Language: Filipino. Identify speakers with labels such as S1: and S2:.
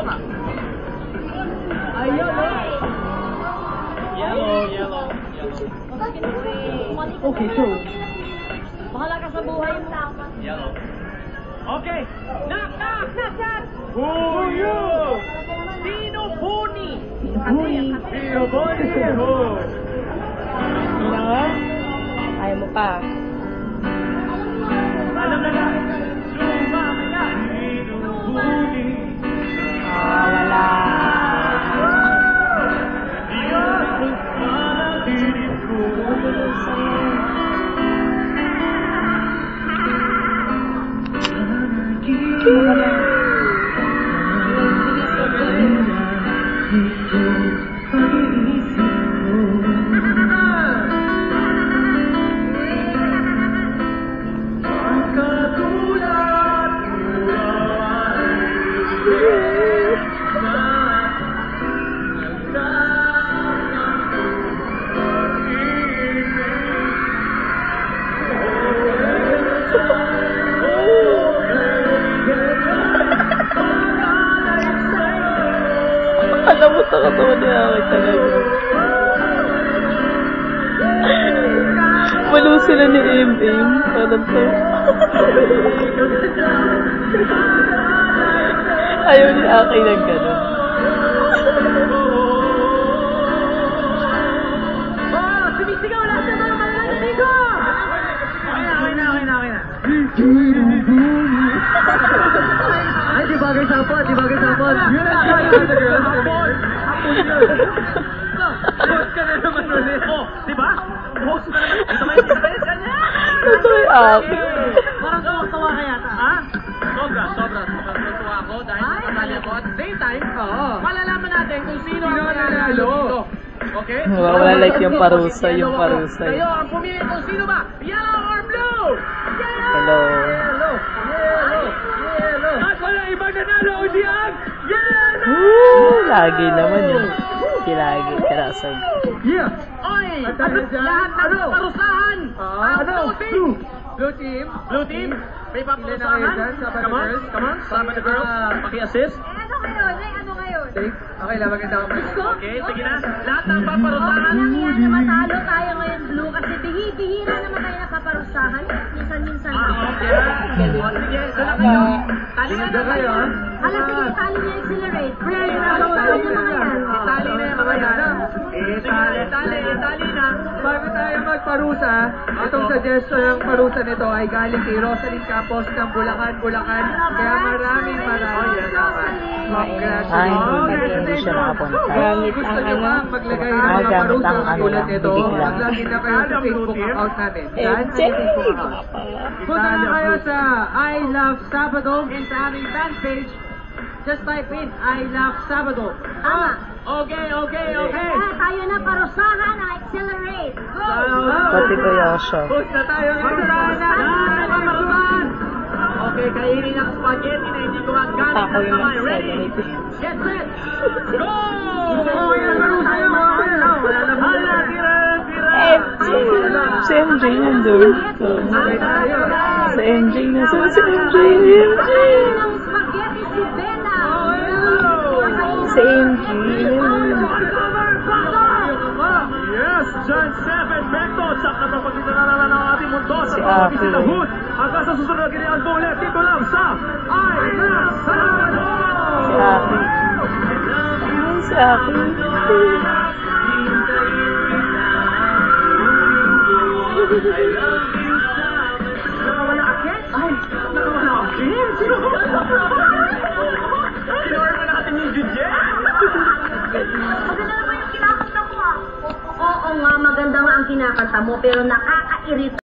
S1: nga. Yellow.
S2: Okay, so.
S3: Bahala ka sa buhay mo.
S1: Yellow. Okay. Knock.
S4: Who you?
S1: Sino Buni?
S4: Sino Buni? Who?
S2: Ayaw mo pa.
S1: Alam na lang. Sumama.
S4: Sino Buni?
S2: Wala. Alam mo sa katawan niya ako talaga. Walo sila ni M.M. Parang to. Ayaw ni Aki ng gano'n.
S1: Sumisigaw lahat ng mga malalating ko! Okay na.
S2: Ay, di bagay sapot.
S1: Yun ang tayo na girl. Hapon yun. Host ka na naman ulit. Oh, di ba? Host ka naman. Ito ba yung kanya?
S2: Ito ay Aki.
S1: Parang tuwa ka yata. Ha? Sobra. Tuwa ako dahil nakasali ako. At the same time, malalaman natin kung sino ang mananalo dito. Okay?
S2: Wala like yung parusa.
S1: Kayo ang pumili kung sino ba? Yellow or blue?
S2: Hello.
S1: Yellow. At wala ibang nanalo o diyan? Yellow!
S2: Woo! Lagi naman yun. Lagi. Karasag.
S1: Yeah! Oy! Lahat ng parusahan! Blue team? Blue team? May paparusahan? Come on. Sama the girls. Paki-assist.
S3: Ano ngayon?
S1: Okay lang, maganda ako. Okay, sige na. Lahat ng paparusahan.
S3: Lang yan na matalo tayo ngayon, Blue, kasi bihira naman tayo napaparusahan. Minsan-minsan lang.
S1: Okay. Sige, doon kayo. Tali na kayo, ha?
S3: Hala, sige, tali niya accelerate.
S1: Tali na yung mga yan. Tali na.
S5: Bago tayo magparusa, itong suggestion ng parusa nito ay galing kay Rosaline Campos ng Bulacan. Kaya maraming salamat.
S2: Hindi siya nakapunta.
S5: Kung gusto nyo bang maglagay ng mga parusa tulad nito, maglagay na kayo sa Facebook account namin. Saan ang Facebook account? Punta na kayo sa I Love Sabado and sa aming fan page. Just type in I Love Sabado.
S3: Tama.
S1: Okay.
S3: Tayo na parusahan ang accelerate. Go!
S2: Pati ko Yosha.
S5: Push na tayo ngayon.
S1: Okay, kainin ang spaghetti na hindi gumagana
S2: Tako
S1: ng
S2: yung
S1: kamay. Ready?
S2: nag-celebrate.
S1: Get set! Go! Hala, tira!
S2: Si MJ nandun. Si MJ na. Si MJ.
S3: Ang spaghetti si Bella.
S2: Si MJ.
S4: Yes, John 7 Beto. Sakta na pagkita na naman ang ating mundo sa
S2: Si
S4: mga
S2: Aki.
S4: bisita hood. Hanggang sa susunod na ganyan po ulit. Dito lang sa I Love Sabado!
S2: Si Aki. Si Aki.
S1: Nakawala akit? Ay, nakawala akit? Sinorma natin yung Jujel?
S3: Maganda naman yung kinakanta mo, ah. Oo nga, maganda nga ang kinakanta mo, pero nakakairita.